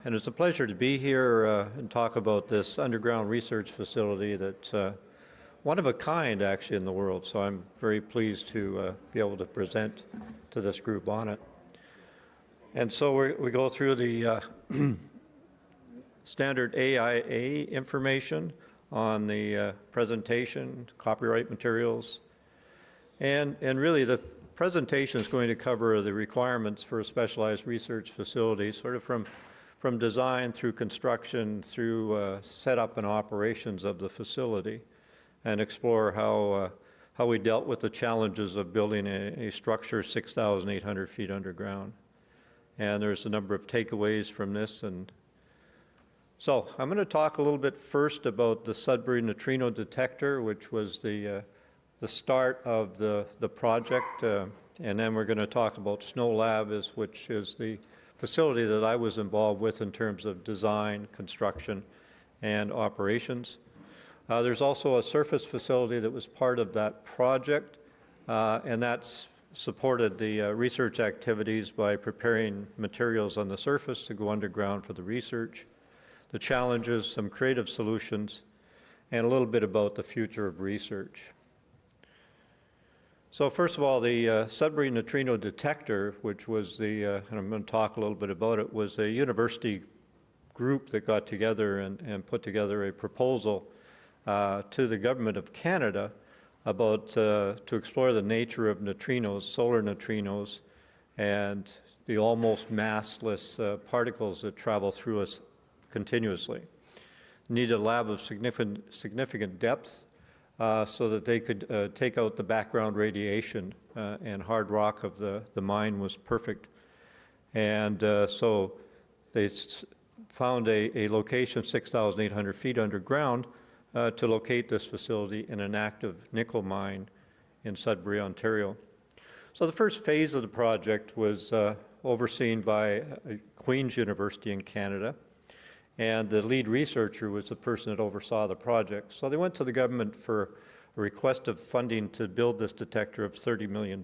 And it's a pleasure to be here and talk about this underground research facility that's one of a kind actually in the world. So I'm very pleased to be able to present to this group on it. And so we go through the standard AIA information on the presentation, copyright materials, and really the presentation is going to cover the requirements for a specialized research facility, sort of from design through construction through setup and operations of the facility, and explore how we dealt with the challenges of building a structure 6,800 feet underground. And there's a number of takeaways from this. And so I'm going to talk a little bit first about the Sudbury neutrino detector, which was the start of the project, and then we're going to talk about Snow Lab, which is the facility that I was involved with in terms of design, construction, and operations. There's also a surface facility that was part of that project, and that's supported the research activities by preparing materials on the surface to go underground for the research, the challenges, some creative solutions, and a little bit about the future of research. So first of all, the Sudbury neutrino detector, which was and I'm going to talk a little bit about it, was a university group that got together and put together a proposal to the government of Canada about to explore the nature of neutrinos, solar neutrinos, and the almost massless particles that travel through us continuously. Needed a lab of significant depth so that they could take out the background radiation, and hard rock of the mine was perfect. And so they found a location 6,800 feet underground to locate this facility in an active nickel mine in Sudbury, Ontario. So the first phase of the project was overseen by Queen's University in Canada, and the lead researcher was the person that oversaw the project. So they went to the government for a request of funding to build this detector of $30 million.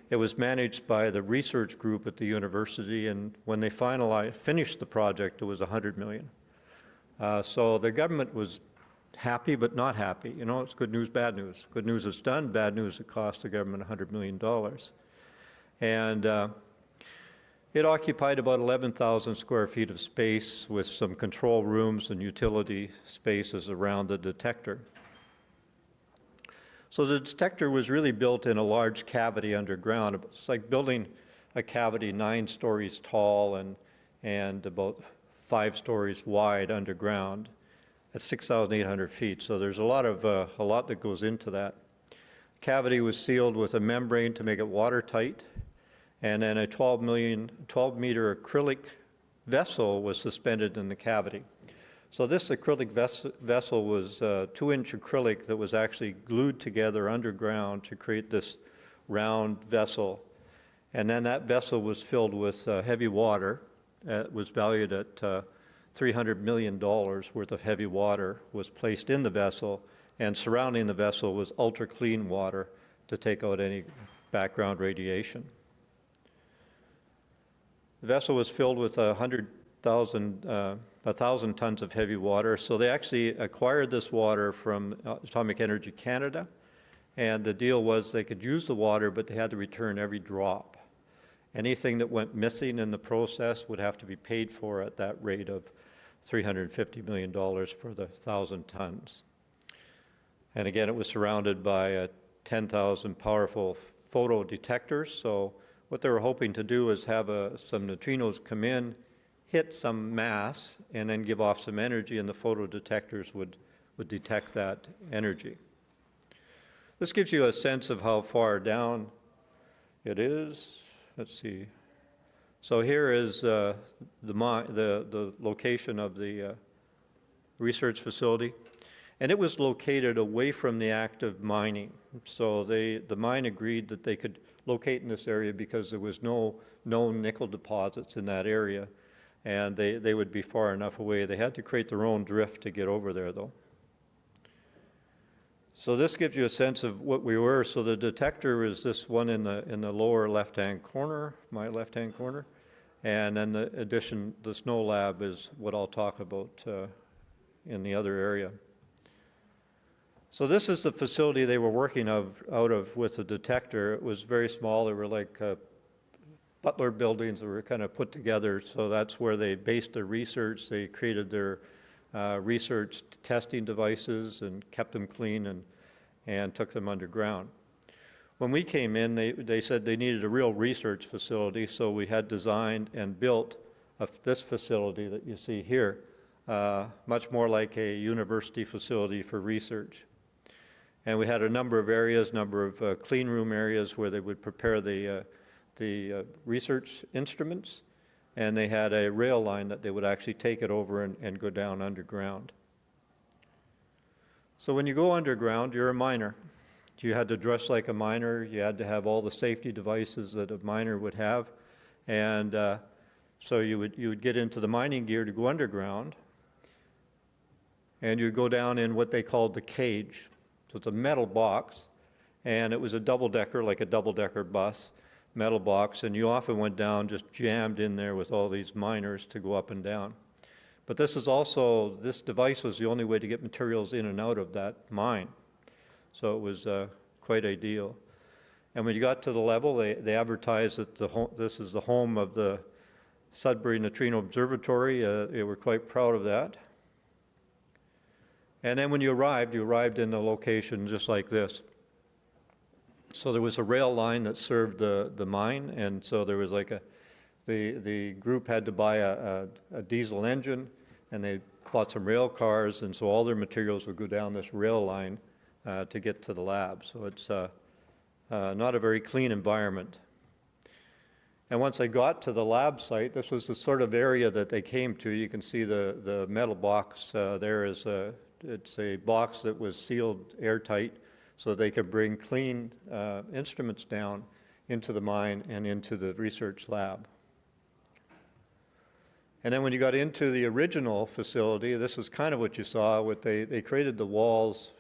It was managed by the research group at the university, and when they finished the project, it was $100 million. So the government was happy but not happy. You know, it's good news, bad news. Good news it's done, bad news it cost the government $100 million. And it occupied about 11,000 square feet of space with some control rooms and utility spaces around the detector. So the detector was really built in a large cavity underground. It's like building a cavity 9 stories tall and about 5 stories wide underground at 6,800 feet. So there's a lot that goes into that. Cavity was sealed with a membrane to make it watertight, and then a 12-meter acrylic vessel was suspended in the cavity. So this acrylic vessel was 2-inch acrylic that was actually glued together underground to create this round vessel. And then that vessel was filled with heavy water. It was valued at $300 million worth of heavy water was placed in the vessel, and surrounding the vessel was ultra-clean water to take out any background radiation. The vessel was filled with 1,000 tons of heavy water. So they actually acquired this water from Atomic Energy Canada, and the deal was they could use the water, but they had to return every drop. Anything that went missing in the process would have to be paid for at that rate of $350 million for the 1,000 tons. And again, it was surrounded by 10,000 powerful photo detectors. So what they were hoping to do is have some neutrinos come in, hit some mass, and then give off some energy, and the photo detectors would detect that energy. This gives you a sense of how far down it is. Let's see. So here is the location of the research facility, and it was located away from the active mining. So the mine agreed that they could locate in this area because there was no known nickel deposits in that area, and they would be far enough away. They had to create their own drift to get over there, though. So this gives you a sense of what we were. So the detector is this one in the lower left-hand corner, my left-hand corner, And then the snow lab is what I'll talk about in the other area. So this is the facility they were working out of with the detector. It was very small. They were like butler buildings that were kind of put together. So that's where they based their research. They created their research testing devices and kept them clean and took them underground. When we came in, they said they needed a real research facility, so we had designed and built this facility that you see here, much more like a university facility for research. And we had a number of areas, number of clean room areas where they would prepare the research instruments, and they had a rail line that they would actually take it over and go down underground. So when you go underground, you're a miner. You had to dress like a miner. You had to have all the safety devices that a miner would have. And so you would get into the mining gear to go underground, and you'd go down in what they called the cage. So it's a metal box, and it was a double-decker, like a double-decker bus, metal box, and you often went down just jammed in there with all these miners to go up and down. But this device was the only way to get materials in and out of that mine. So it was quite ideal. And when you got to the level, they advertised that this is the home of the Sudbury Neutrino Observatory. They were quite proud of that. And then when you arrived in a location just like this. So there was a rail line that served the mine, and so there was like the group had to buy a diesel engine, and they bought some rail cars, and so all their materials would go down this rail line to get to the lab. So it's not a very clean environment. And once they got to the lab site, this was the sort of area that they came to. You can see the metal box there is it's a box that was sealed airtight so they could bring clean instruments down into the mine and into the research lab. And then when you got into the original facility, this was kind of what you saw. They created the walls.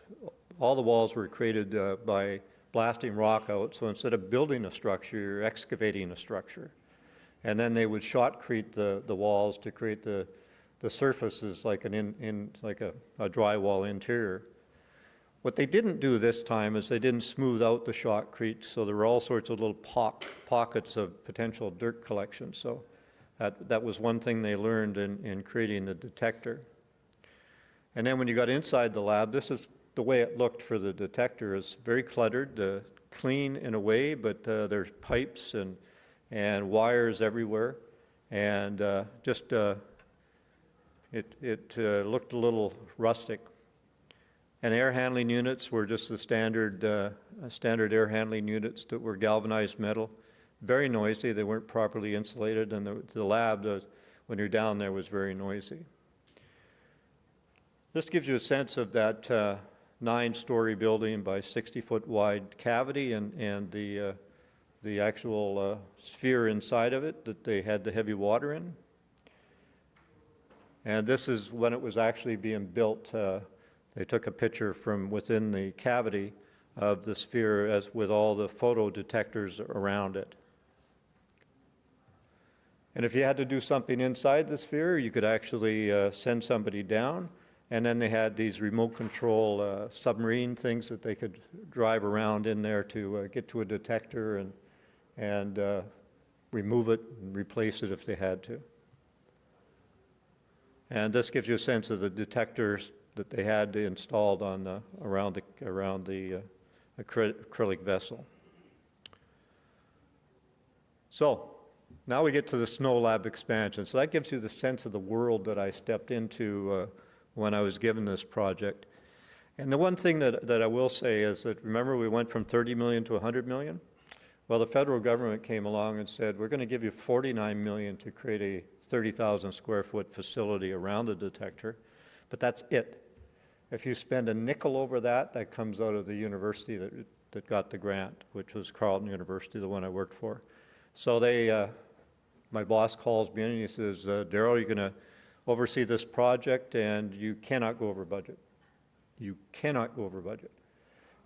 All the walls were created by blasting rock out. So instead of building a structure, you're excavating a structure. And then they would shotcrete the walls to create the surfaces like a drywall interior. What they didn't do this time is they didn't smooth out the shotcrete, so there were all sorts of little pockets of potential dirt collection. So that was one thing they learned in creating the detector. And then when you got inside the lab, this is the way it looked for the detector. Is very cluttered, clean in a way, but there's pipes and wires everywhere, and it looked a little rustic. And air handling units were just the standard air handling units that were galvanized metal. Very noisy. They weren't properly insulated, and the lab, when you're down there, was very noisy. This gives you a sense of that 9-story building by 60-foot wide cavity and the actual sphere inside of it that they had the heavy water in. And this is when it was actually being built. They took a picture from within the cavity of the sphere with all the photo detectors around it. And if you had to do something inside the sphere, you could actually send somebody down. And then they had these remote control submarine things that they could drive around in there to get to a detector and remove it and replace it if they had to. And this gives you a sense of the detectors that they had installed on around the acrylic vessel. So now we get to the snow lab expansion. So that gives you the sense of the world that I stepped into when I was given this project. And the one thing that I will say is that, remember, we went from 30 million to 100 million? Well, the federal government came along and said, we're going to give you 49 million to create a 30,000 square foot facility around the detector, but that's it. If you spend a nickel over that, that comes out of the university that got the grant, which was Carleton University, the one I worked for. So my boss calls me in and he says, Darryl, you're going to oversee this project and you cannot go over budget. You cannot go over budget.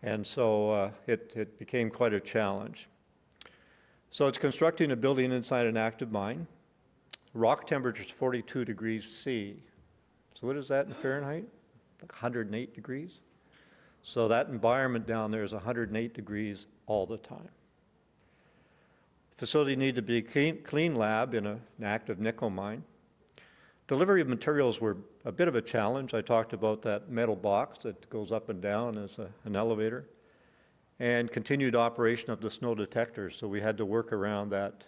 And so it became quite a challenge. So it's constructing a building inside an active mine. rock temperature is 42 degrees C. So what is that in Fahrenheit? Like 108 degrees. So that environment down there is 108 degrees all the time. Facility needed to be a clean lab in an active nickel mine. Delivery of materials were a bit of a challenge. I talked about that metal box that goes up and down as an elevator, and continued operation of the snow detectors. So we had to work around that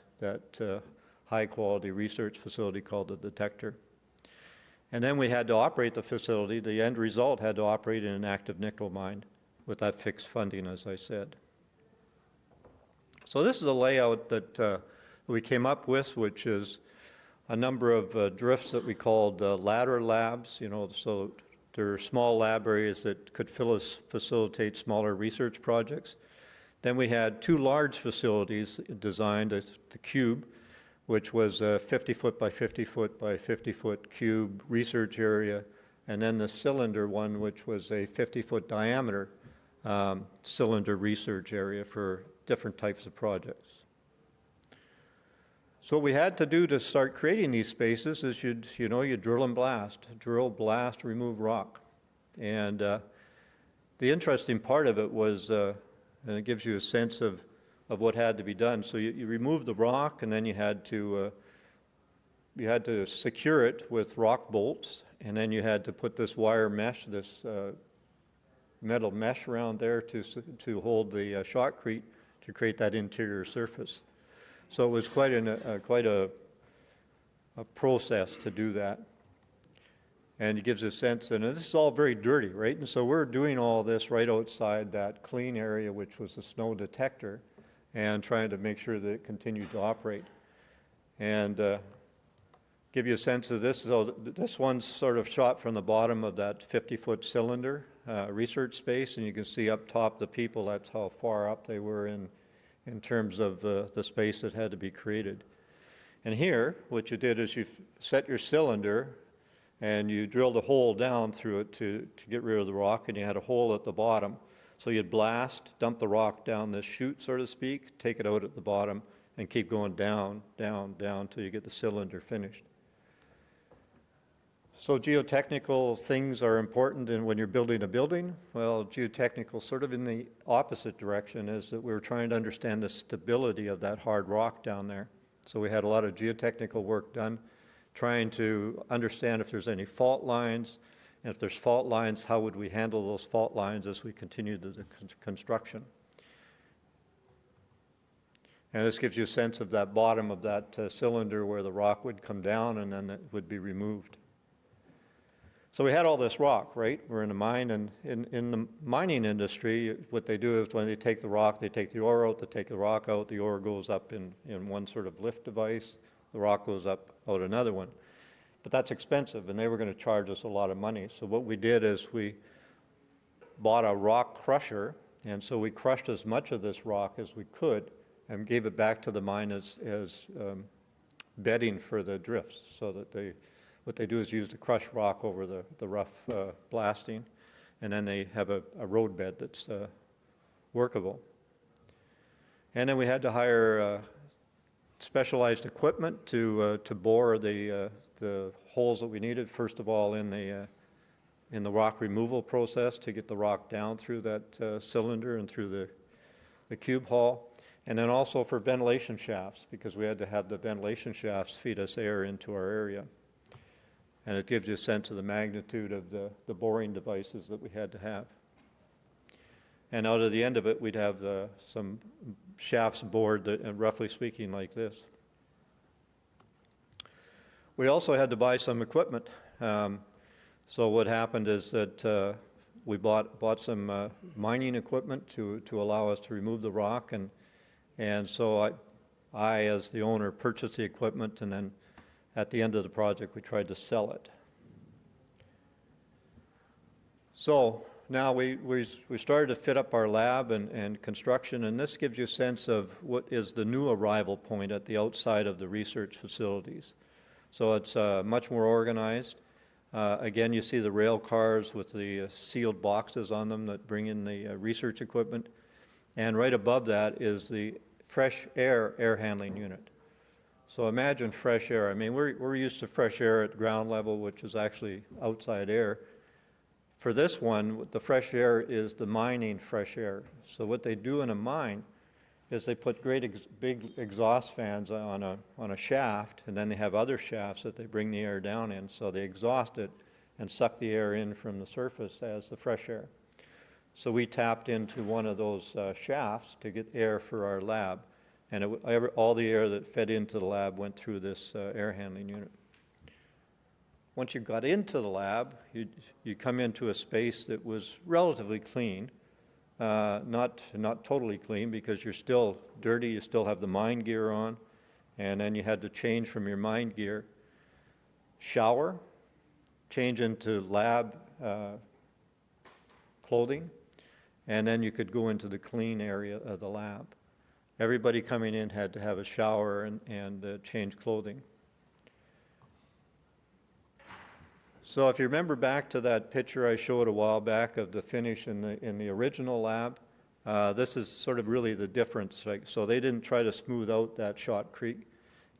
high-quality research facility called the detector. And then we had to operate the facility. The end result had to operate in an active nickel mine with that fixed funding, as I said. So this is a layout that we came up with, which is a number of drifts that we called ladder labs. So there are small lab areas that could facilitate smaller research projects. Then we had two large facilities designed, the cube, which was a 50-foot by 50-foot by 50-foot cube research area, and then the cylinder one, which was a 50-foot diameter cylinder research area for different types of projects. So what we had to do to start creating these spaces is you drill and blast, remove rock. And the interesting part of it was, and it gives you a sense of what had to be done. So you remove the rock, and then you had to secure it with rock bolts, and then you had to put this wire mesh, this metal mesh around there to hold the shotcrete to create that interior surface. So it was quite a process to do that. And it gives a sense, and this is all very dirty, right? And so we're doing all this right outside that clean area, which was the snow detector, and trying to make sure that it continued to operate. And give you a sense of this. So this one's sort of shot from the bottom of that 50-foot cylinder research space, and you can see up top the people. That's how far up they were in terms of the space that had to be created. And here, what you did is you set your cylinder, and you drilled a hole down through it to get rid of the rock, and you had a hole at the bottom. So you'd blast, dump the rock down this chute, so to speak, take it out at the bottom, and keep going down, down, down until you get the cylinder finished. So geotechnical things are important when you're building a building. Well, geotechnical, sort of in the opposite direction, is that we were trying to understand the stability of that hard rock down there. So we had a lot of geotechnical work done, trying to understand if there's any fault lines, and if there's fault lines, how would we handle those fault lines as we continue the construction. And this gives you a sense of that bottom of that cylinder where the rock would come down and then it would be removed. So we had all this rock, right? We're in a mine, and in the mining industry, what they do is when they take the rock, they take the ore out, they take the rock out, the ore goes up in one sort of lift device, the rock goes up out another one. But that's expensive, and they were going to charge us a lot of money. So what we did is we bought a rock crusher, and so we crushed as much of this rock as we could and gave it back to the mine as bedding for the drifts, so that what they do is use the crushed rock over the rough blasting, and then they have a road bed that's workable. And then we had to hire specialized equipment to bore the holes that we needed, first of all in the rock removal process to get the rock down through that cylinder and through the cube hull, and then also for ventilation shafts, because we had to have the ventilation shafts feed us air into our area. And it gives you a sense of the magnitude of the boring devices that we had to have. And out of the end of it, we'd have some shafts bored, that, roughly speaking, like this. We also had to buy some equipment. So what happened is that we bought some mining equipment to allow us to remove the rock, and so I, as the owner, purchased the equipment, and then at the end of the project, we tried to sell it. So now we started to fit up our lab and construction, and this gives you a sense of what is the new arrival point at the outside of the research facilities. So it's much more organized. Again, you see the rail cars with the sealed boxes on them that bring in the research equipment. And right above that is the fresh air handling unit. So imagine fresh air. I mean, we're used to fresh air at ground level, which is actually outside air. For this one, the fresh air is the mining fresh air. So what they do in a mine is they put big exhaust fans on a shaft, and then they have other shafts that they bring the air down in. So they exhaust it and suck the air in from the surface as the fresh air. So we tapped into one of those shafts to get air for our lab, and all the air that fed into the lab went through this air handling unit. Once you got into the lab, you come into a space that was relatively clean, not totally clean because you're still dirty, you still have the mine gear on, and then you had to change from your mine gear, shower, change into lab clothing, and then you could go into the clean area of the lab. Everybody coming in had to have a shower and change clothing. So if you remember back to that picture I showed a while back of the finish in the original lab, this is sort of really the difference. So they didn't try to smooth out that shotcrete.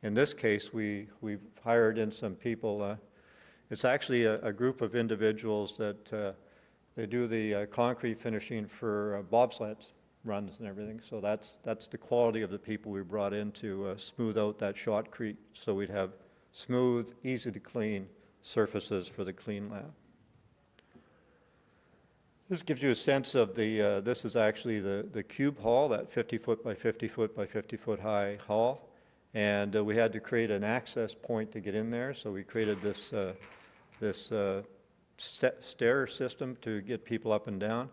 In this case, we've hired in some people. It's actually a group of individuals that they do the concrete finishing for bobsleds runs and everything. So that's the quality of the people we brought in to smooth out that shotcrete so we'd have smooth, easy to clean surfaces for the clean lab. This gives you a sense of this is actually the cube hall, that 50 foot by 50 foot by 50 foot high hall. And we had to create an access point to get in there. So we created this stair system to get people up and down.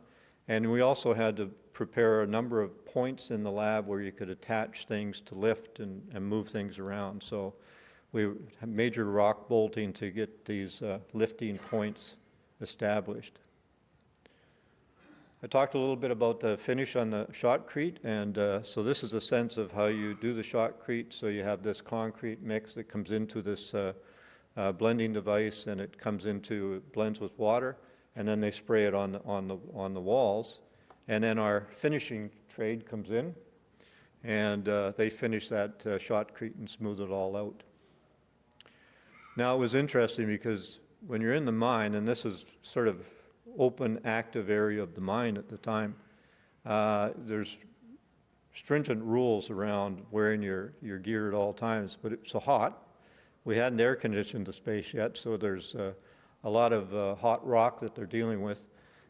And we also had to prepare a number of points in the lab where you could attach things to lift and move things around. So we had major rock bolting to get these lifting points established. I talked a little bit about the finish on the shotcrete, and so this is a sense of how you do the shotcrete. So you have this concrete mix that comes into this blending device, and it blends with water, and then they spray it on the walls, and then our finishing trade comes in, and they finish that shotcrete and smooth it all out. Now it was interesting because when you're in the mine, and this is sort of open, active area of the mine at the time, there's stringent rules around wearing your gear at all times, but it's so hot. We hadn't air conditioned the space yet, so there's a lot of hot rock that they're dealing with,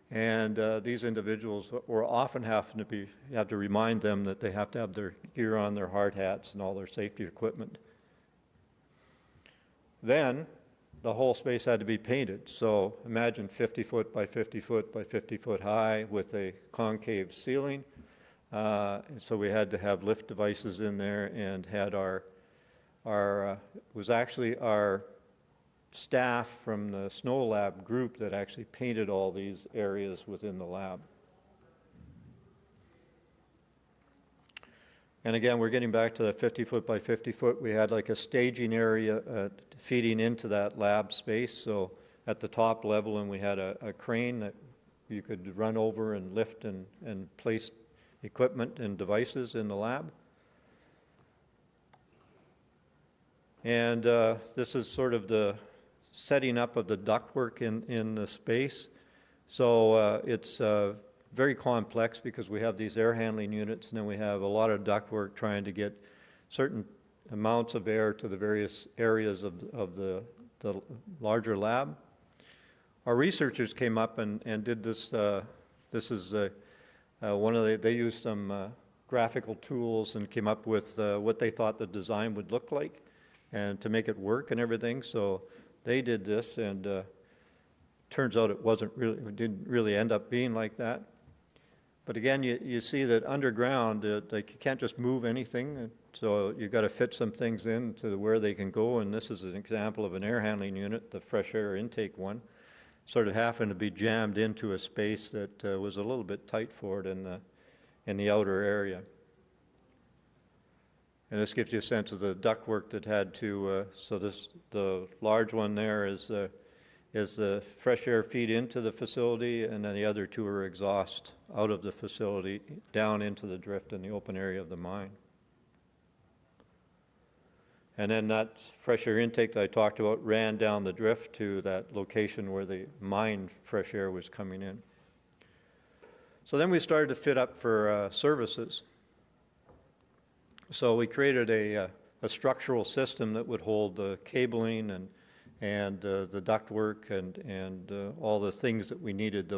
and these individuals were often you have to remind them that they have to have their gear on, their hard hats, and all their safety equipment. Then the whole space had to be painted. So imagine 50 foot by 50 foot by 50 foot high with a concave ceiling. So we had to have lift devices in there and had was actually our staff from the snow lab group that actually painted all these areas within the lab. And again, we're getting back to the 50 foot by 50 foot. We had like a staging area feeding into that lab space. So at the top level, and we had a crane that you could run over and lift and place equipment and devices in the lab. And this is sort of the setting up of the ductwork in the space. So it's very complex because we have these air handling units, and then we have a lot of ductwork trying to get certain amounts of air to the various areas of the larger lab. Our researchers came up and did this. This is they used some graphical tools and came up with what they thought the design would look like and to make it work and everything. So they did this, and turns out it didn't really end up being like that. But again, you see that underground, like you can't just move anything, so you've got to fit some things in to where they can go, and this is an example of an air handling unit, the fresh air intake one, sort of happened to be jammed into a space that was a little bit tight for it in the outer area. And this gives you a sense of the ductwork that had to, the large one there is the fresh air feed into the facility, and then the other two are exhaust out of the facility down into the drift in the open area of the mine. And then that fresh air intake that I talked about ran down the drift to that location where the mine fresh air was coming in. So then we started to fit up for services. So we created a structural system that would hold the cabling and the ductwork and all the things that we needed,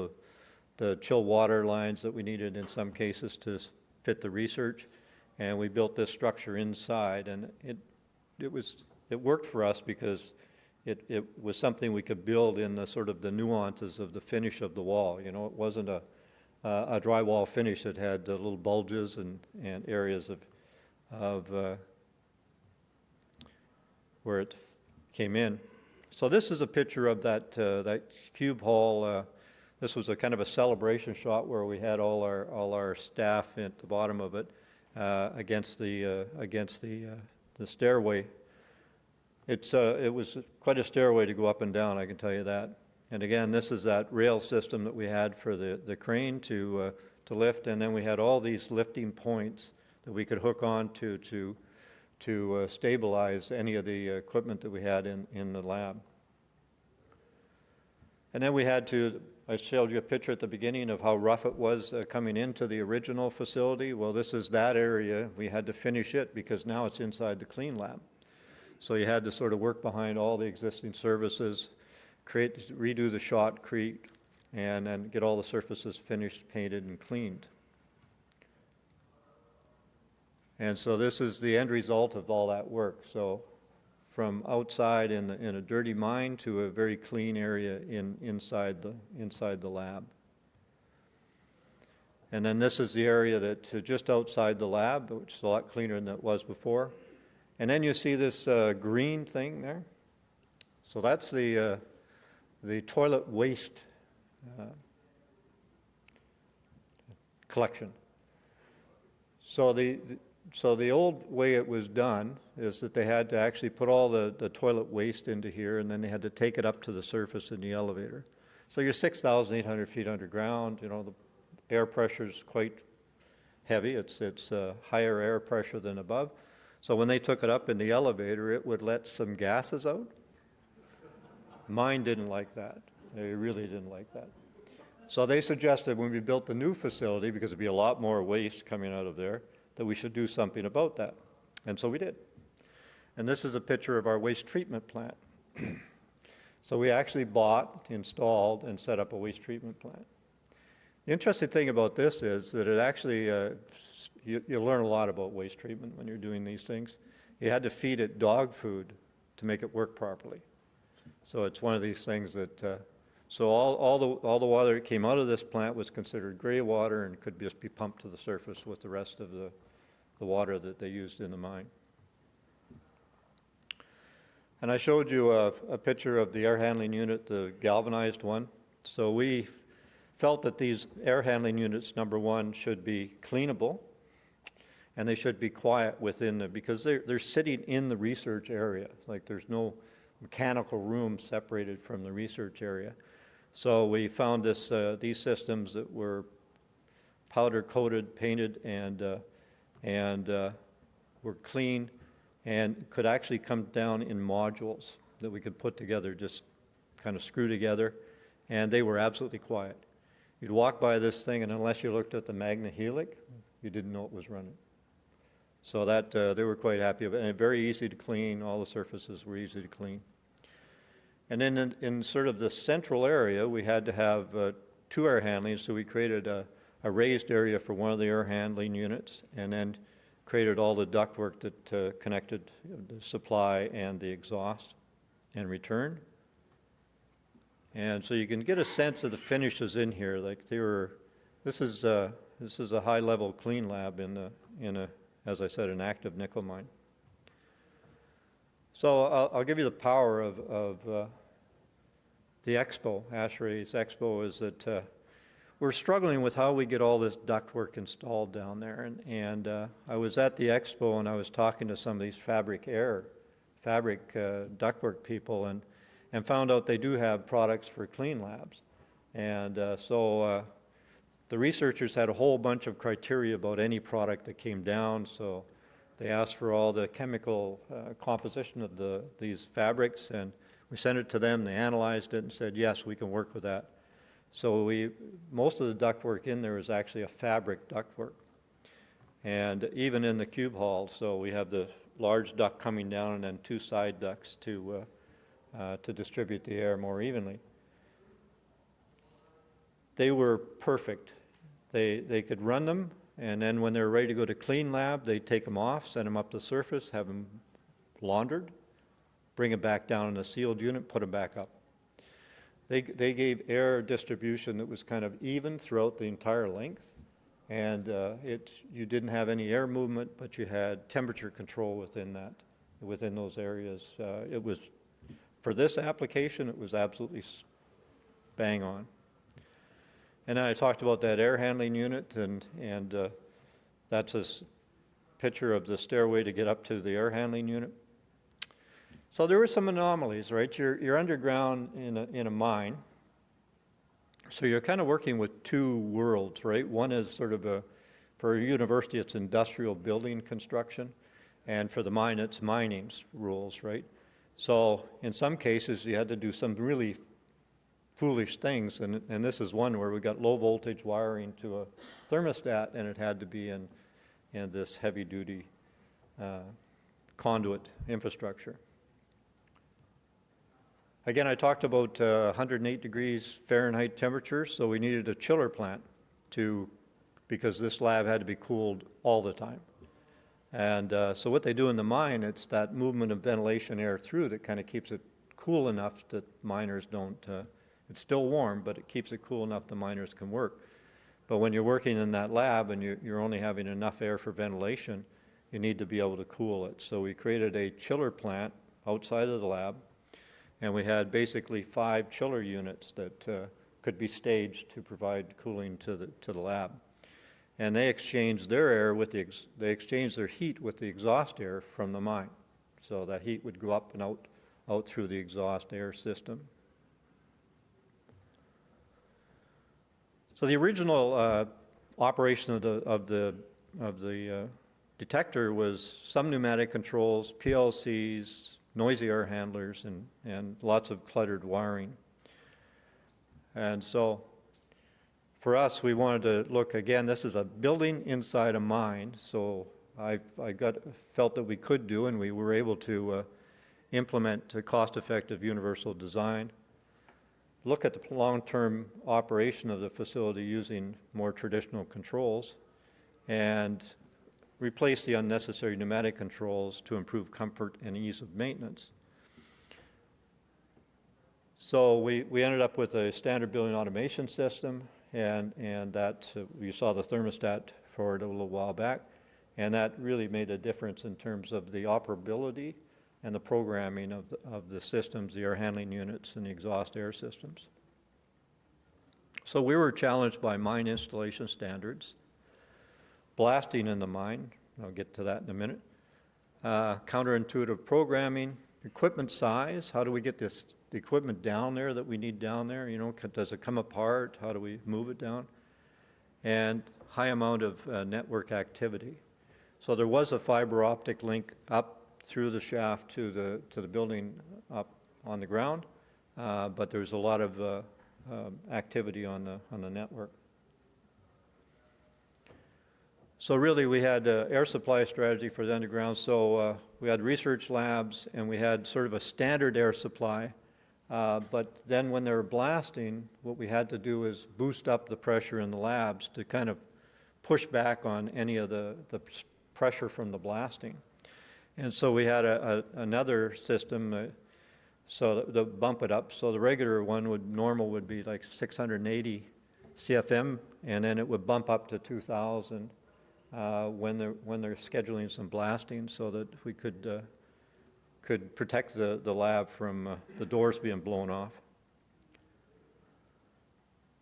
the chill water lines that we needed in some cases to fit the research. And we built this structure inside, and it worked for us because it was something we could build in the sort of the nuances of the finish of the wall. You know, it wasn't a drywall finish that had little bulges and areas of where it came in. So this is a picture of that cube hall. This was a kind of a celebration shot where we had all our staff at the bottom of it against the stairway. It was quite a stairway to go up and down, I can tell you that. And again, this is that rail system that we had for the crane to lift, and then we had all these lifting points that we could hook on to stabilize any of the equipment that we had in the lab. And then we had I showed you a picture at the beginning of how rough it was coming into the original facility. Well, this is that area. We had to finish it because now it's inside the clean lab. So you had to sort of work behind all the existing services, redo the shotcrete, and then get all the surfaces finished, painted, and cleaned. And so this is the end result of all that work. So from outside in a dirty mine to a very clean area inside the lab. And then this is the area that's just outside the lab, which is a lot cleaner than it was before. And then you see this green thing there. So that's the toilet waste collection. So the old way it was done is that they had to actually put all the toilet waste into here, and then they had to take it up to the surface in the elevator. So you're 6,800 feet underground. You know, the air pressure is quite heavy. It's higher air pressure than above. So when they took it up in the elevator, it would let some gases out. Mine didn't like that. They really didn't like that. So they suggested when we built the new facility, because there'd be a lot more waste coming out of there, that we should do something about that. And so we did. And this is a picture of our waste treatment plant. So we actually bought, installed, and set up a waste treatment plant. The interesting thing about this is that it actually, you learn a lot about waste treatment when you're doing these things. You had to feed it dog food to make it work properly. So it's one of these things that, so all the water that came out of this plant was considered gray water and could just be pumped to the surface with the rest of the water that they used in the mine. And I showed you a picture of the air handling unit, the galvanized one. So we felt that these air handling units, number one, should be cleanable, and they should be quiet within them because they're sitting in the research area. Like there's no mechanical room separated from the research area. So we found these systems that were powder coated, painted, and were clean and could actually come down in modules that we could put together, just kind of screw together, and they were absolutely quiet. You'd walk by this thing, and unless you looked at the magna helix, you didn't know it was running. So that they were quite happy with it, and very easy to clean. All the surfaces were easy to clean. And then in sort of the central area, we had to have two air handlings, so we created a raised area for one of the air handling units, and then created all the ductwork that connected the supply and the exhaust and return. And so you can get a sense of the finishes in here. Like this is a high-level clean lab in a, as I said, an active nickel mine. So I'll give you the power of the expo, ASHRAE's expo, is that we're struggling with how we get all this ductwork installed down there. And I was at the expo and I was talking to some of these fabric ductwork people and found out they do have products for clean labs. And so the researchers had a whole bunch of criteria about any product that came down. So They asked for all the chemical composition of these fabrics, and we sent it to them. They analyzed it and said, yes, we can work with that. So most of the ductwork in there is actually a fabric ductwork. And even in the cube hall, so we have the large duct coming down and then 2 side ducts to distribute the air more evenly. They were perfect. They could run them, and then when they were ready to go to clean lab, they'd take them off, send them up to the surface, have them laundered, bring them back down in a sealed unit, put them back up. They gave air distribution that was kind of even throughout the entire length, and you didn't have any air movement, but you had temperature control within those areas. It was, for this application, it was absolutely bang on. And then I talked about that air handling unit, and that's a picture of the stairway to get up to the air handling unit. So there were some anomalies, right? You're underground in a mine, so you're kind of working with 2 worlds, right? One is sort of for a university, it's industrial building construction, and for the mine, it's mining rules, right? So in some cases, you had to do some really foolish things, and this is one where we got low voltage wiring to a thermostat, and it had to be in this heavy duty conduit infrastructure. Again, I talked about 108 degrees Fahrenheit temperature, so we needed a chiller plant because this lab had to be cooled all the time. And so what they do in the mine, it's that movement of ventilation air through that kind of keeps it cool enough that miners don't, it's still warm, but it keeps it cool enough the miners can work. But when you're working in that lab and you're only having enough air for ventilation, you need to be able to cool it. So we created a chiller plant outside of the lab, and we had basically 5 chiller units that could be staged to provide cooling to the lab. And they exchanged their air they exchanged their heat with the exhaust air from the mine. So that heat would go up and out through the exhaust air system. So the original operation of the detector was some pneumatic controls, PLCs, noisy air handlers, and lots of cluttered wiring. And so for us, we wanted to look, again, this is a building inside a mine, so I felt that we could do, and we were able to implement a cost-effective universal design, look at the long-term operation of the facility using more traditional controls, and replace the unnecessary pneumatic controls to improve comfort and ease of maintenance. So we ended up with a standard building automation system, and that you saw the thermostat for it a little while back, and that really made a difference in terms of the operability and the programming of the systems, the air handling units and the exhaust air systems. So we were challenged by mine installation standards, blasting in the mine, I'll get to that in a minute, counterintuitive programming, equipment size, how do we get the equipment down there that we need down there, does it come apart, how do we move it down, and high amount of network activity. So there was a fiber optic link up through the shaft to the building up on the ground, but there's a lot of activity on the network. So really we had an air supply strategy for the underground. So we had research labs and we had sort of a standard air supply. But then when they were blasting, what we had to do is boost up the pressure in the labs to kind of push back on any of the pressure from the blasting. And so we had another system so to bump it up. So the regular one normal would be like 680 CFM, and then it would bump up to 2,000 when they're scheduling some blasting, so that we could protect the lab from the doors being blown off.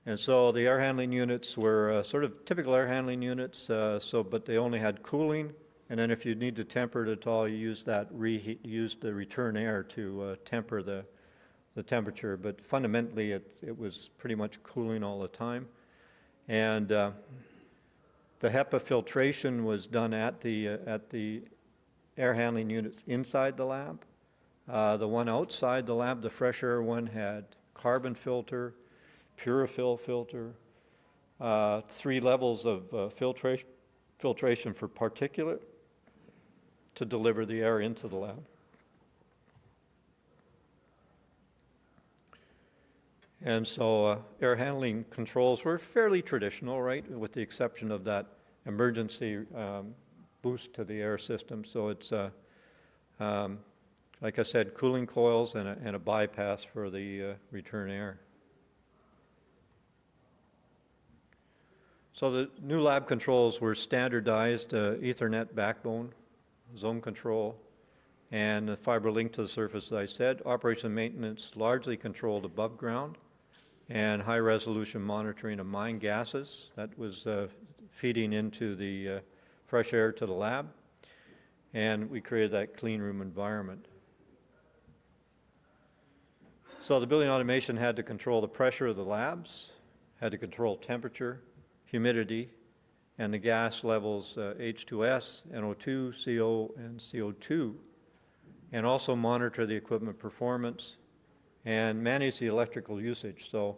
And so the air handling units were sort of typical air handling units, but they only had cooling. And then if you need to temper it at all, you use the return air to temper the temperature. But fundamentally, it was pretty much cooling all the time. And the HEPA filtration was done at the air handling units inside the lab. The one outside the lab, the fresh air one, had carbon filter, Purafil filter, 3 levels of filtration for particulate to deliver the air into the lab. And so air handling controls were fairly traditional, right, with the exception of that emergency boost to the air system. So it's, like I said, cooling coils and a bypass for the return air. So the new lab controls were standardized Ethernet backbone, zone control, and the fiber link to the surface, as I said. Operation and maintenance largely controlled above ground, and high-resolution monitoring of mine gases. That was feeding into the fresh air to the lab, and we created that clean room environment. So the building automation had to control the pressure of the labs, had to control temperature, humidity, and the gas levels H2S, NO2, CO, and CO2, and also monitor the equipment performance and manage the electrical usage. So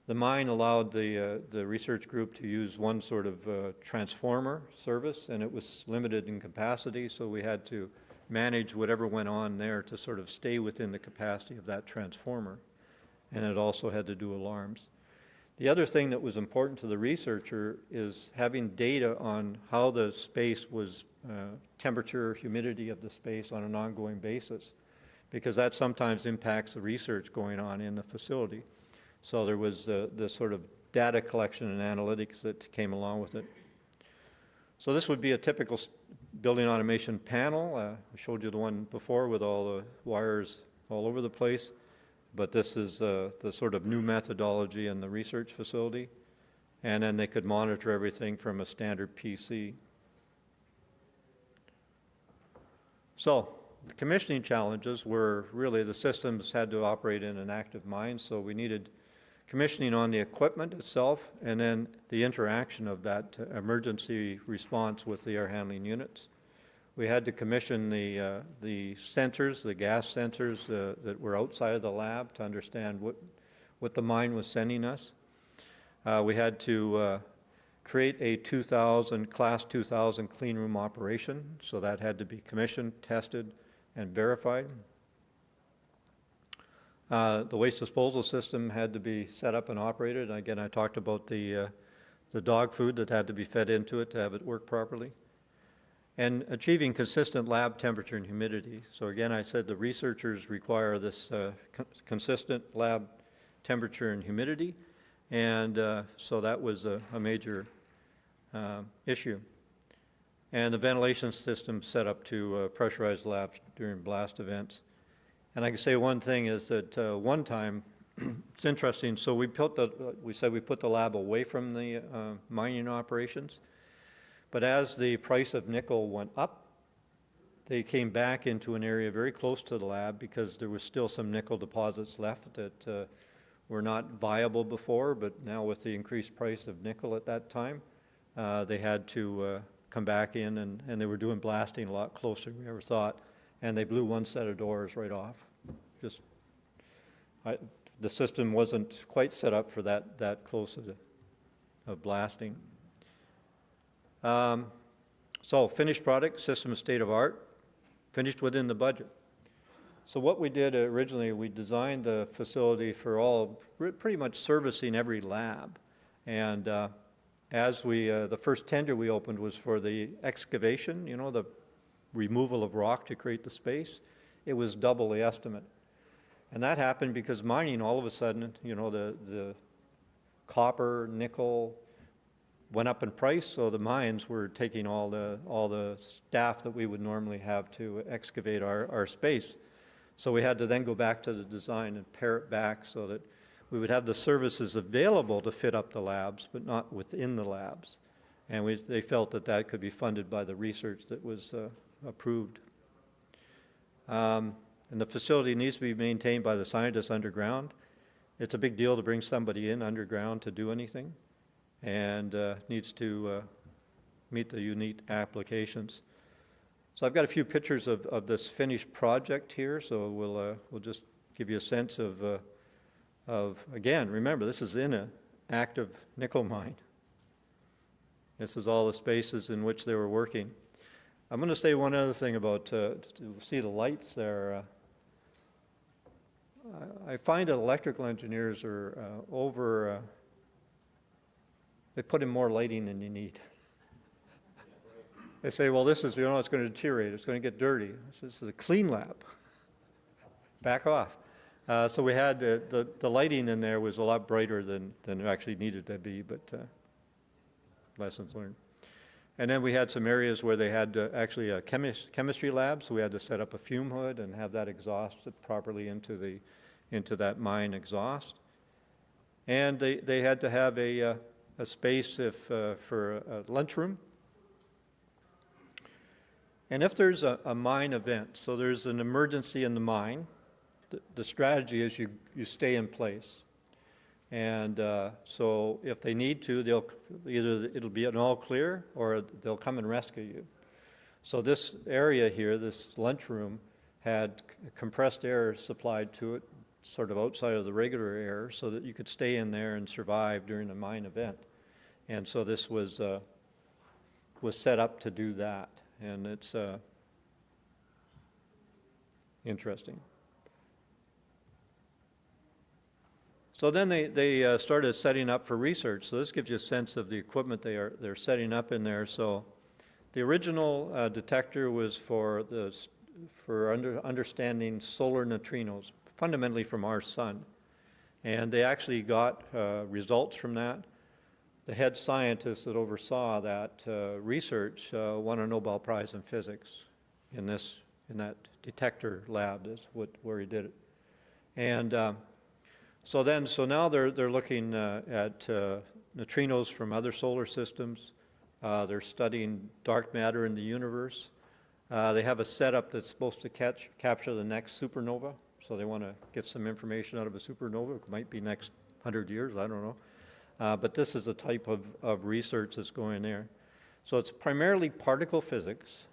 the mine allowed the research group to use one sort of transformer service, and it was limited in capacity, so we had to manage whatever went on there to sort of stay within the capacity of that transformer. And it also had to do alarms. The other thing that was important to the researcher is having data on how the space was, temperature, humidity of the space on an ongoing basis, because that sometimes impacts the research going on in the facility. So there was the sort of data collection and analytics that came along with it. So this would be a typical building automation panel. I showed you the one before with all the wires all over the place, but this is the sort of new methodology in the research facility. And then they could monitor everything from a standard PC. So the commissioning challenges were really the systems had to operate in an active mine, so we needed commissioning on the equipment itself and then the interaction of that emergency response with the air handling units. We had to commission the sensors, the gas sensors that were outside of the lab to understand what the mine was sending us. We had to create a Class 2000 clean room operation, so that had to be commissioned, tested, and verified. The waste disposal system had to be set up and operated. And again, I talked about the dog food that had to be fed into it to have it work properly. And achieving consistent lab temperature and humidity. So again, I said the researchers require this consistent lab temperature and humidity, and so that was a major issue. And the ventilation system set up to pressurize labs during blast events. And I can say one thing is that one time, it's interesting, so we said we put the lab away from the mining operations, but as the price of nickel went up, they came back into an area very close to the lab because there was still some nickel deposits left that were not viable before, but now with the increased price of nickel at that time, they had to come back in, and they were doing blasting a lot closer than we ever thought, and they blew one set of doors right off. The system wasn't quite set up for that close of blasting. So finished product, system of state of art, finished within the budget. So what we did originally, we designed the facility for pretty much servicing every lab. And as the first tender we opened was for the excavation, the removal of rock to create the space. It was double the estimate. And that happened because mining, all of a sudden, the copper, nickel went up in price, so the mines were taking all the staff that we would normally have to excavate our space. So we had to then go back to the design and pare it back so that we would have the services available to fit up the labs, but not within the labs. And they felt that could be funded by the research that was approved. And the facility needs to be maintained by the scientists underground. It's a big deal to bring somebody in underground to do anything, and needs to meet the unique applications. So I've got a few pictures of this finished project here, so we'll just give you a sense of again, remember, this is in an active nickel mine. This is all the spaces in which they were working. I'm going to say one other thing about, to see the lights there. I find that electrical engineers are they put in more lighting than you need. They say, well, this is, it's going to deteriorate, it's going to get dirty. This is a clean lab. Back off. So we had the lighting in there was a lot brighter than it actually needed to be, but lessons learned. And then we had some areas where they had actually a chemistry lab, so we had to set up a fume hood and have that exhausted properly into that mine exhaust. And they had to have a space for a lunchroom. And if there's a mine event, so there's an emergency in the mine, the strategy is you stay in place. And so if they need to, it'll be an all clear or they'll come and rescue you. So this area here, this lunchroom, had compressed air supplied to it, sort of outside of the regular air, so that you could stay in there and survive during a mine event. And so this was set up to do that. And it's interesting. So then they started setting up for research. So this gives you a sense of the equipment they're setting up in there. So the original detector was for understanding solar neutrinos, fundamentally from our sun. And they actually got results from that. The head scientist that oversaw that research won a Nobel Prize in physics in that detector lab. Is where he did it. And so now they're looking at neutrinos from other solar systems. They're studying dark matter in the universe. They have a setup that's supposed to capture the next supernova. So they want to get some information out of a supernova. It might be next 100 years, I don't know. But this is the type of research that's going there. So it's primarily particle physics,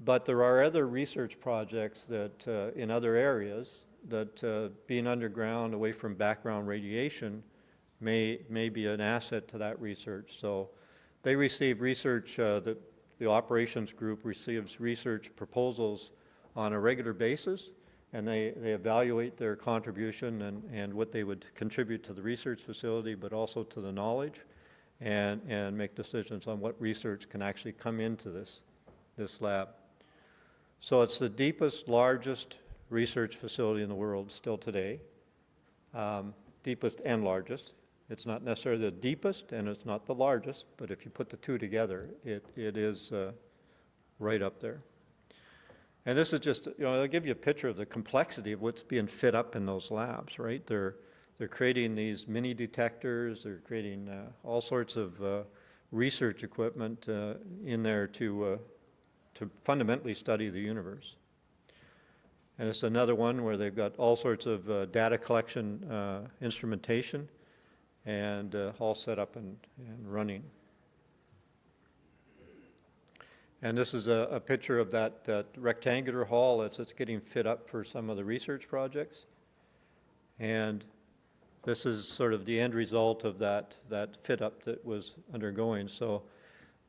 but there are other research projects that in other areas that being underground, away from background radiation, may be an asset to that research. So they receive research, the operations group receives research proposals on a regular basis, and they evaluate their contribution and what they would contribute to the research facility, but also to the knowledge, and make decisions on what research can actually come into this lab. So it's the deepest, largest research facility in the world still today, deepest and largest. It's not necessarily the deepest and it's not the largest, but if you put the two together, it is right up there. And this is just, I'll give you a picture of the complexity of what's being fit up in those labs, right? They're creating these mini detectors, they're creating all sorts of research equipment in there to fundamentally study the universe. And it's another one where they've got all sorts of data collection instrumentation and all set up and running. And this is a picture of that rectangular hall that's getting fit up for some of the research projects. And this is sort of the end result of that fit up that was undergoing. So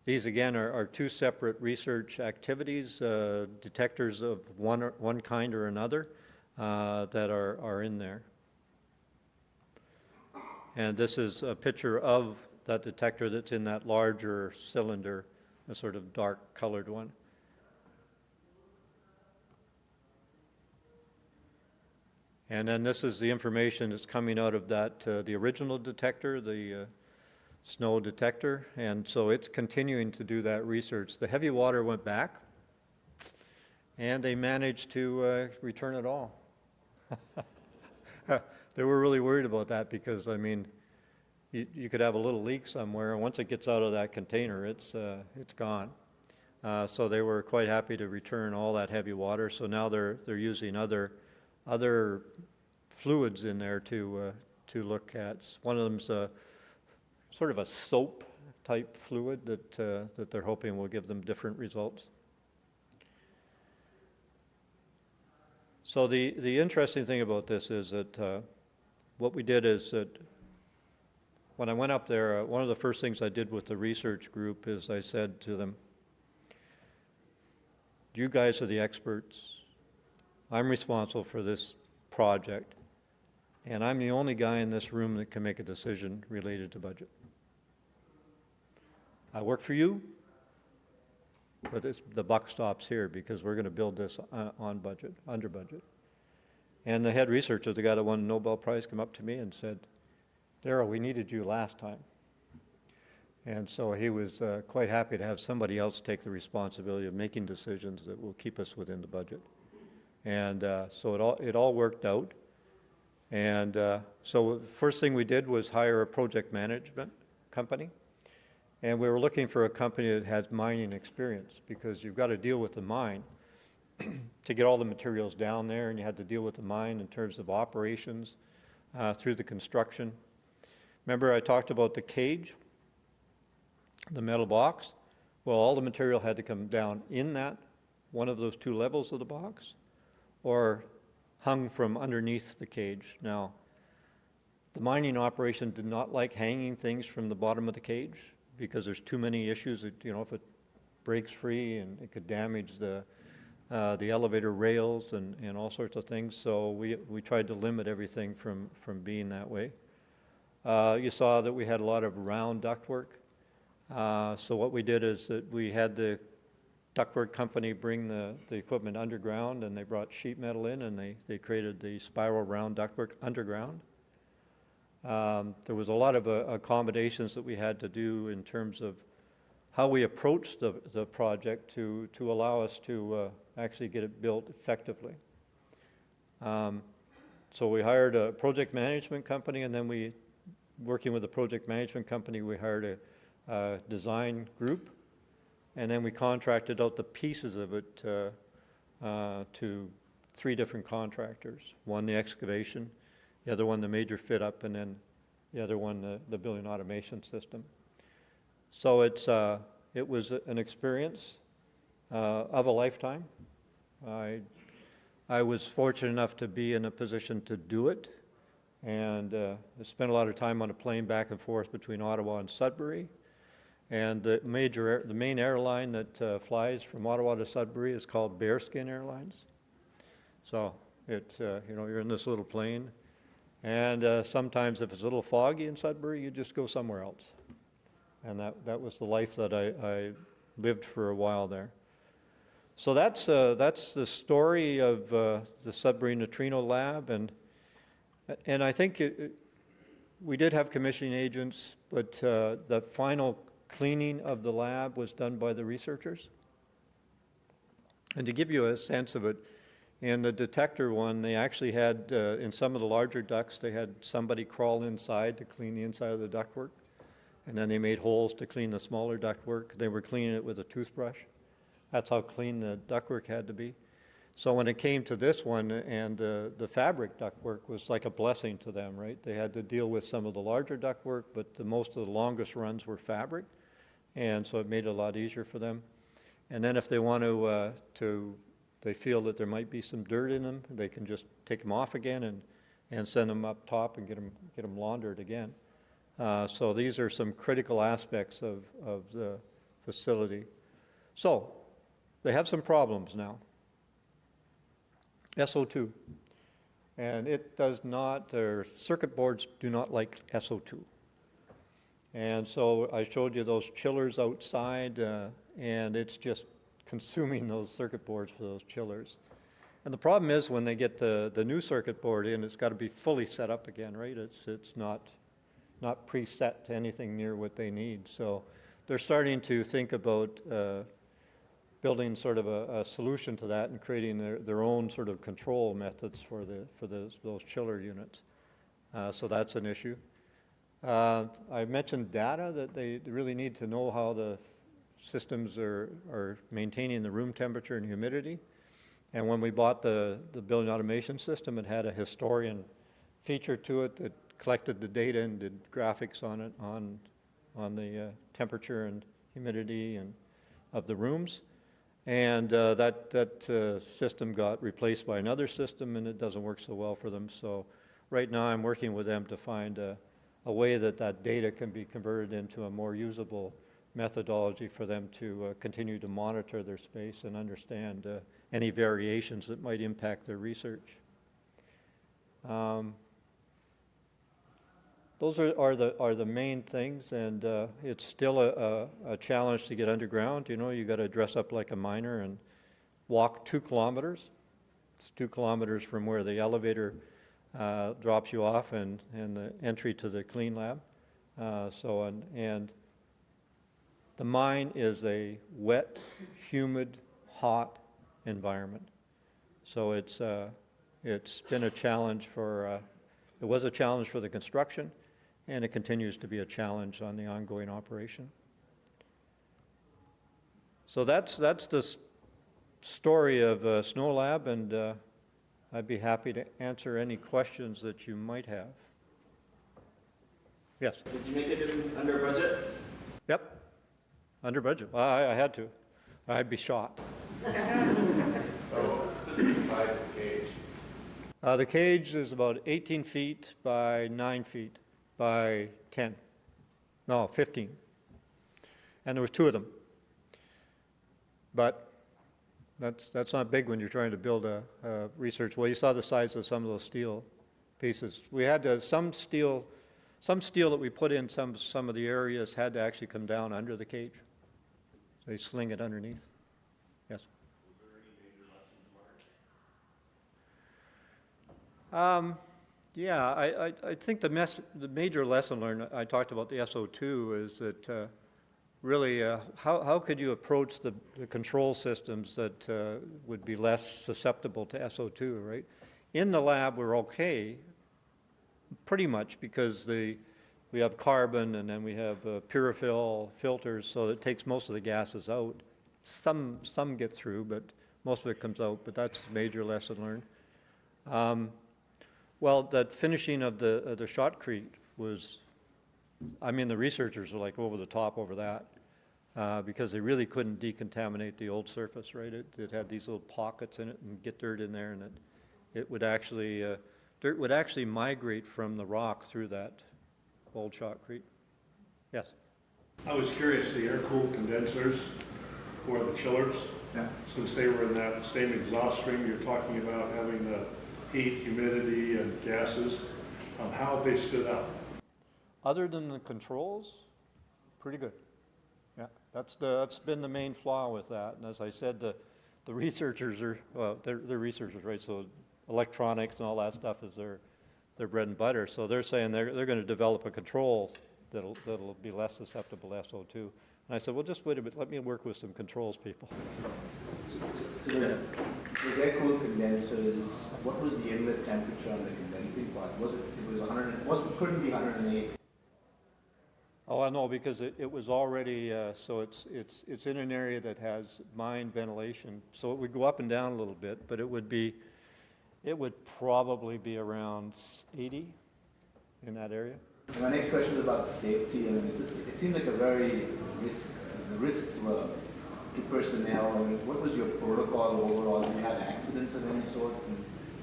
these again are two separate research activities, detectors of one kind or another that are in there. And this is a picture of that detector that's in that larger cylinder, a sort of dark colored one. And then this is the information that's coming out of that, the original detector, the snow detector, and so it's continuing to do that research. The heavy water went back, and they managed to return it all. They were really worried about that because, I mean, you could have a little leak somewhere, and once it gets out of that container, it's gone. So they were quite happy to return all that heavy water. So now they're using other fluids in there to look at. One of them's sort of a soap type fluid that they're hoping will give them different results. So the interesting thing about this is that what we did is that when I went up there, one of the first things I did with the research group is I said to them, you guys are the experts. I'm responsible for this project, and I'm the only guy in this room that can make a decision related to budget. I work for you, but the buck stops here because we're going to build this on budget, under budget. And the head researcher, the guy that won the Nobel Prize, came up to me and said, Darryl, we needed you last time. And so he was quite happy to have somebody else take the responsibility of making decisions that will keep us within the budget. And so it all worked out. And so the first thing we did was hire a project management company. And we were looking for a company that has mining experience, because you've got to deal with the mine to get all the materials down there, and you had to deal with the mine in terms of operations through the construction. Remember I talked about the cage, the metal box? Well, all the material had to come down in that, one of those two levels of the box, or hung from underneath the cage. Now, the mining operation did not like hanging things from the bottom of the cage because there's too many issues. If it breaks free, and it could damage the elevator rails and all sorts of things. So we tried to limit everything from being that way. You saw that we had a lot of round ductwork. So what we did is that we had the ductwork company bring the equipment underground, and they brought sheet metal in, and they created the spiral round ductwork underground. There was a lot of accommodations that we had to do in terms of how we approached the project to allow us to actually get it built effectively. So we hired a project management company, and then working with the project management company, we hired a design group, and then we contracted out the pieces of it to 3 different contractors. One, the excavation, the other one, the major fit up, and then the other one, the building automation system. So it was an experience of a lifetime. I was fortunate enough to be in a position to do it, and I spent a lot of time on a plane back and forth between Ottawa and Sudbury. And the main airline that flies from Ottawa to Sudbury is called Bearskin Airlines. So you're in this little plane, and sometimes if it's a little foggy in Sudbury, you just go somewhere else. And that was the life that I lived for a while there. So that's the story of the Sudbury Neutrino Lab, and I think we did have commissioning agents, but the final cleaning of the lab was done by the researchers. And to give you a sense of it, in the detector one, they actually had, in some of the larger ducts, they had somebody crawl inside to clean the inside of the ductwork. And then they made holes to clean the smaller ductwork. They were cleaning it with a toothbrush. That's how clean the ductwork had to be. So when it came to this one, and the fabric ductwork was like a blessing to them, right? They had to deal with some of the larger ductwork, but most of the longest runs were fabric. And so it made it a lot easier for them. And then if they want they feel that there might be some dirt in them, they can just take them off again and send them up top and get them laundered again. So these are some critical aspects of the facility. So they have some problems now. SO2. And it does not, their circuit boards do not like SO2. And so I showed you those chillers outside, and it's just consuming those circuit boards for those chillers. And the problem is when they get the new circuit board in, it's got to be fully set up again, right? It's not preset to anything near what they need. So they're starting to think about building sort of a solution to that and creating their own sort of control methods for those chiller units. So that's an issue. I mentioned data, that they really need to know how the systems are maintaining the room temperature and humidity. And when we bought the building automation system, it had a historian feature to it that collected the data and did graphics on it, on the temperature and humidity of the rooms. And that system got replaced by another system, and it doesn't work so well for them. So right now I'm working with them to find a way that data can be converted into a more usable methodology for them to continue to monitor their space and understand any variations that might impact their research. Those are the main things, and it's still a challenge to get underground. You know, you got to dress up like a miner and walk 2 kilometers. It's 2 kilometers from where the elevator drops you off and the entry to the clean lab. And the mine is a wet, humid, hot environment. So it's been a challenge for, it was a challenge for the construction, and it continues to be a challenge on the ongoing operation. So that's the story of Snow Lab, and I'd be happy to answer any questions that you might have. Yes? Did you make it under budget? Yep, under budget. I had to. I'd be shot. The cage is about 18 feet by 9 feet by 10. No, 15. And there was 2 of them. But that's not big when you're trying to build a research. Well, you saw the size of some of those steel pieces. We had some steel that we put in some of the areas had to actually come down under the cage. They sling it underneath. Yes. Was there any major lessons learned? Yeah, I think the major lesson learned, I talked about the SO2, is that really how could you approach the control systems that would be less susceptible to SO2, right? In the lab, we're okay, pretty much, because we have carbon and then we have pyrophil filters, so it takes most of the gases out. Some get through, but most of it comes out, but that's the major lesson learned. Well, that finishing of the shotcrete was, I mean, the researchers were like over the top over that because they really couldn't decontaminate the old surface, right? It had these little pockets in it and get dirt in there, and it would actually, dirt would actually migrate from the rock through that old shotcrete. Yes? I was curious, the air-cooled condensers or the chillers, Yeah. since they were in that same exhaust stream you're talking about, having the heat, humidity, and gases, how have they stood up? Other than the controls, pretty good. Yeah, that's been the main flaw with that. And as I said, the researchers are, well, they're researchers, right? So electronics and all that stuff is their bread and butter. So they're saying they're going to develop a control that'll be less susceptible to SO2. And I said, well, just wait a bit. Let me work with some controls people. So the air-cooled condensers, what was the inlet temperature on the condensing part? Couldn't be 108. Oh, I know, because it was already, so it's in an area that has mine ventilation. So it would go up and down a little bit, but it would probably be around 80 in that area. And my next question is about safety. I mean, it seemed like a very the risks were to personnel. I mean, what was your protocol overall? Did you have accidents of any sort?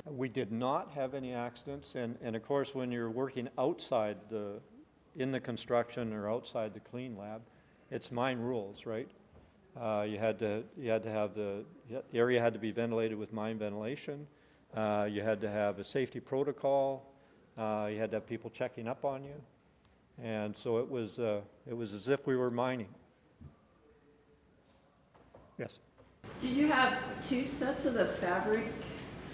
We did not have any accidents, and of course, when you're working outside in the construction or outside the clean lab, it's mine rules, right? You had to have the area had to be ventilated with mine ventilation. You had to have a safety protocol. You had to have people checking up on you, and so it was as if we were mining. Yes. Did you have 2 sets of the fabric,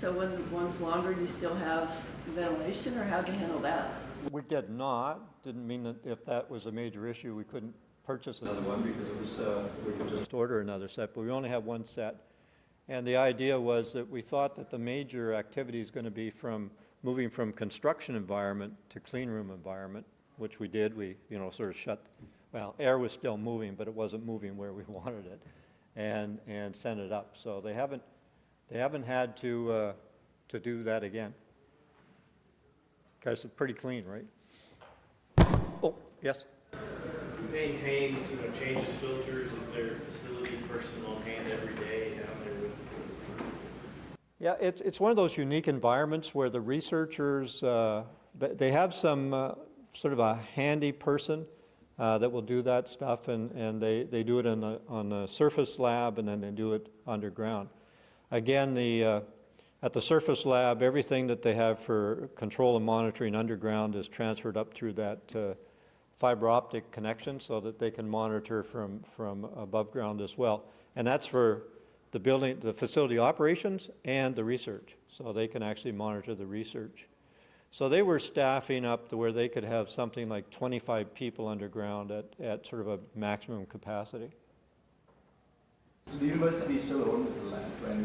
so when one's longer, you still have ventilation, or how'd you handle that? We did not. Didn't mean that if that was a major issue, we couldn't purchase another one, because it was we could just order another set. But we only have 1 set, and the idea was that we thought that the major activity is going to be moving from construction environment to clean room environment, which we did. We sort of shut. Well, air was still moving, but it wasn't moving where we wanted it. And send it up. So they haven't had to do that again. Because it's pretty clean, right? Oh, yes. Maintains, changes filters. Is there facility personnel hand every day Yeah, it's one of those unique environments where the researchers, they have some sort of a handy person that will do that stuff, and they do it on the surface lab, and then they do it underground. Again, at the surface lab, everything that they have for control and monitoring underground is transferred up through that fiber optic connection so that they can monitor from above ground as well. And that's for the building, the facility operations and the research. So they can actually monitor the research. So they were staffing up to where they could have something like 25 people underground at sort of a maximum capacity. So the university still owns the land, right?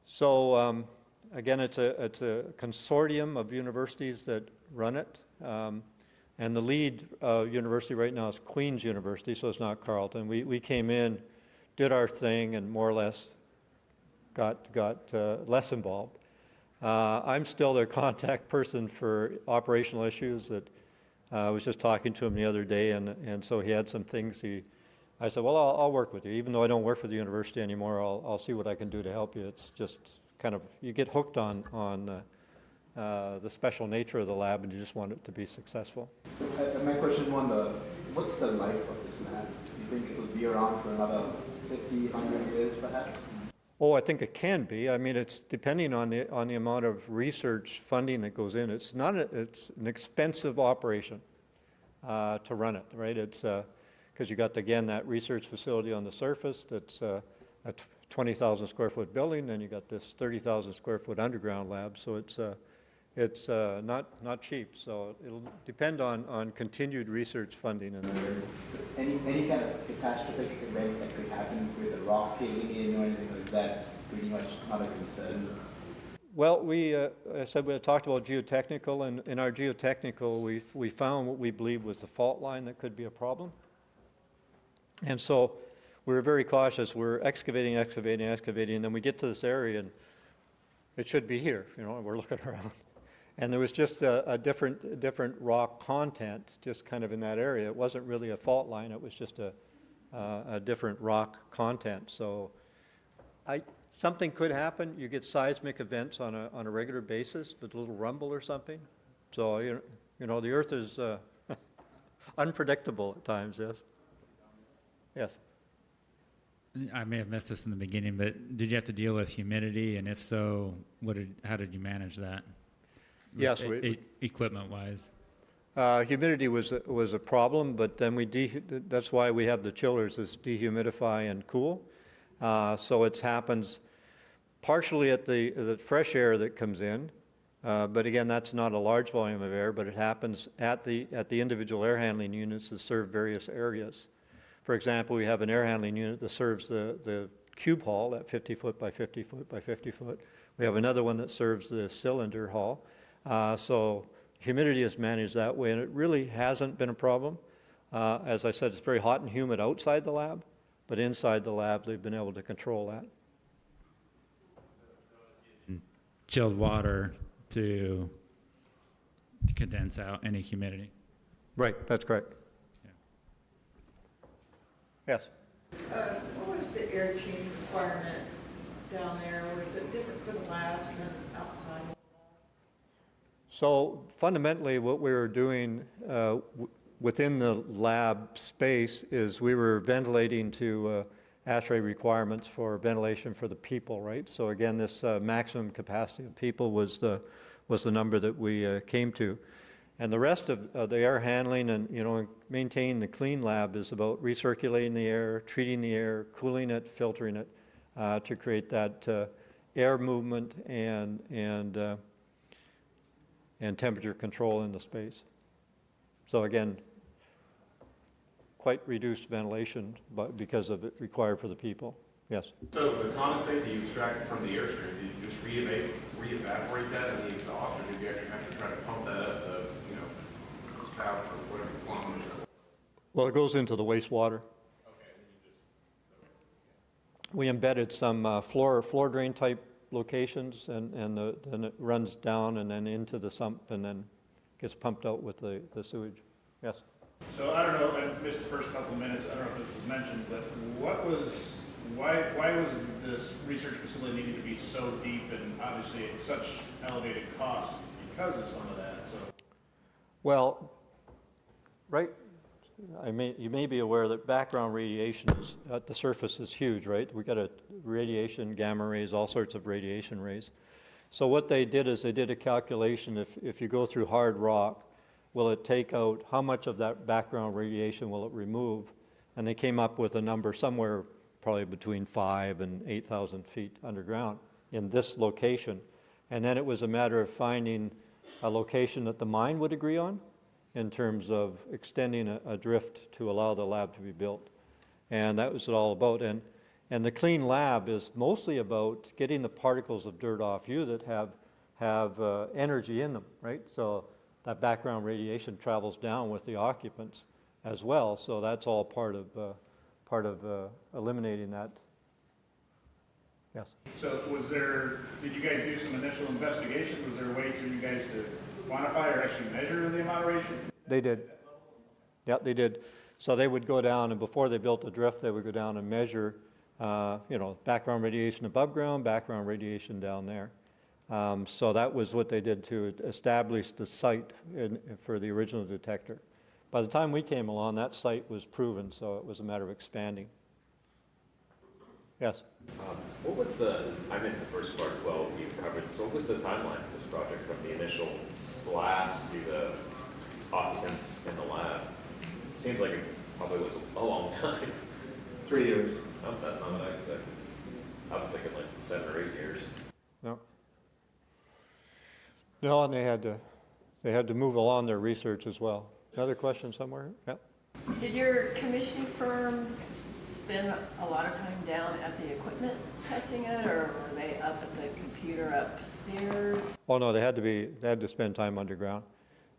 So again, it's a consortium of universities that run it. And the lead university right now is Queen's University, so it's not Carleton. We came in, did our thing, and more or less got less involved. I'm still their contact person for operational issues. That I was just talking to him the other day, and so he had some things. I said, well, I'll work with you. Even though I don't work for the university anymore, I'll see what I can do to help you. It's just kind of, you get hooked on the special nature of the lab, and you just want it to be successful. My question what's the life of this lab? Do you think it'll be around for another 50, 100 years perhaps? Oh, I think it can be. I mean, it's depending on the amount of research funding that goes in. It's an expensive operation to run it, right? It's because you got, again, that research facility on the surface that's a 20,000 square foot building, and you got this 30,000 square foot underground lab. So it's not cheap. So it'll depend on continued research funding in that area. Any kind of catastrophic event that could happen with a rock caving in or anything, or is that pretty much not a concern? Well, I said we had talked about geotechnical, and in our geotechnical, we found what we believe was a fault line that could be a problem. And so we were very cautious. We're excavating, and then we get to this area, and it should be here, and we're looking around. And there was just a different rock content just kind of in that area. It wasn't really a fault line. It was just a different rock content. So something could happen. You get seismic events on a regular basis, but a little rumble or something. So, the Earth is unpredictable at times, yes? Yes. I may have missed this in the beginning, but did you have to deal with humidity? And if so, how did you manage that? Yes. Equipment-wise. Humidity was a problem, but then that's why we have the chillers, is dehumidify and cool. So it happens partially at the fresh air that comes in, but again, that's not a large volume of air, but it happens at the individual air handling units that serve various areas. For example, we have an air handling unit that serves the cube hall, that 50 foot by 50 foot by 50 foot. We have another one that serves the cylinder hall. So humidity is managed that way, and it really hasn't been a problem. As I said, it's very hot and humid outside the lab, but inside the lab, they've been able to control that. Chilled water to condense out any humidity. Right, that's correct. Yes. What was the air change requirement down there? Was it different for the labs than outside? So fundamentally, what we were doing within the lab space is we were ventilating to ASHRAE requirements for ventilation for the people, right? So again, this maximum capacity of people was the number that we came to. And the rest of the air handling and maintaining the clean lab is about recirculating the air, treating the air, cooling it, filtering it to create that air movement and temperature control in the space. So again, quite reduced ventilation, but because of it required for the people. Yes. So the condensate that you extracted from the airstream, did you just re-evaporate that in the exhaust, or did you actually have to try to pump that up to, out or whatever kilometers? Well, it goes into the wastewater. Okay, and then you just. We embedded some floor drain type locations, and then it runs down and then into the sump and then gets pumped out with the sewage. Yes. So I don't know, I missed the first couple of minutes, I don't know if this was mentioned, but what was Why was this research facility needing to be so deep and obviously at such elevated costs because of some of that, so? Well, right, you may be aware that background radiation is, at the surface is huge, right? We got a radiation, gamma rays, all sorts of radiation rays. So what they did is they did a calculation, if you go through hard rock, will it take out, how much of that background radiation will it remove? And they came up with a number somewhere probably between 5,000 and 8,000 feet underground in this location. And then it was a matter of finding a location that the mine would agree on in terms of extending a drift to allow the lab to be built. And that was it all about. And the clean lab is mostly about getting the particles of dirt off you that have energy in them, right? So that background radiation travels down with the occupants as well. So that's all part of eliminating that. Yes. So did you guys do some initial investigation? Was there a way for you guys to quantify or actually measure the amount of radiation? They did. Yeah, they did. So they would go down, and before they built the drift, they would go down and measure, background radiation above ground, background radiation down there. So that was what they did to establish the site for the original detector. By the time we came along, that site was proven, so it was a matter of expanding. Yes? What was I missed the first part, well, you covered, so what was the timeline for this project from the initial blast to the occupants in the lab? Seems like it probably was a long time. 3 years. Oh, that's not what I expected. I was thinking like 7 or 8 years. No. No, and they had to move along their research as well. Another question somewhere? Yep. Did your commissioning firm spend a lot of time down at the equipment testing it, or were they up at the computer upstairs? Oh no, they had to spend time underground.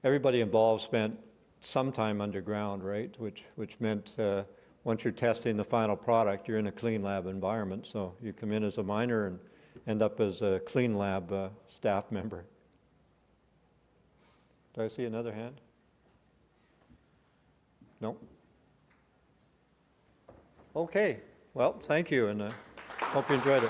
Everybody involved spent some time underground, right? Which meant once you're testing the final product, you're in a clean lab environment. So you come in as a miner and end up as a clean lab staff member. Do I see another hand? No? Okay. Well, thank you, and hope you enjoyed it.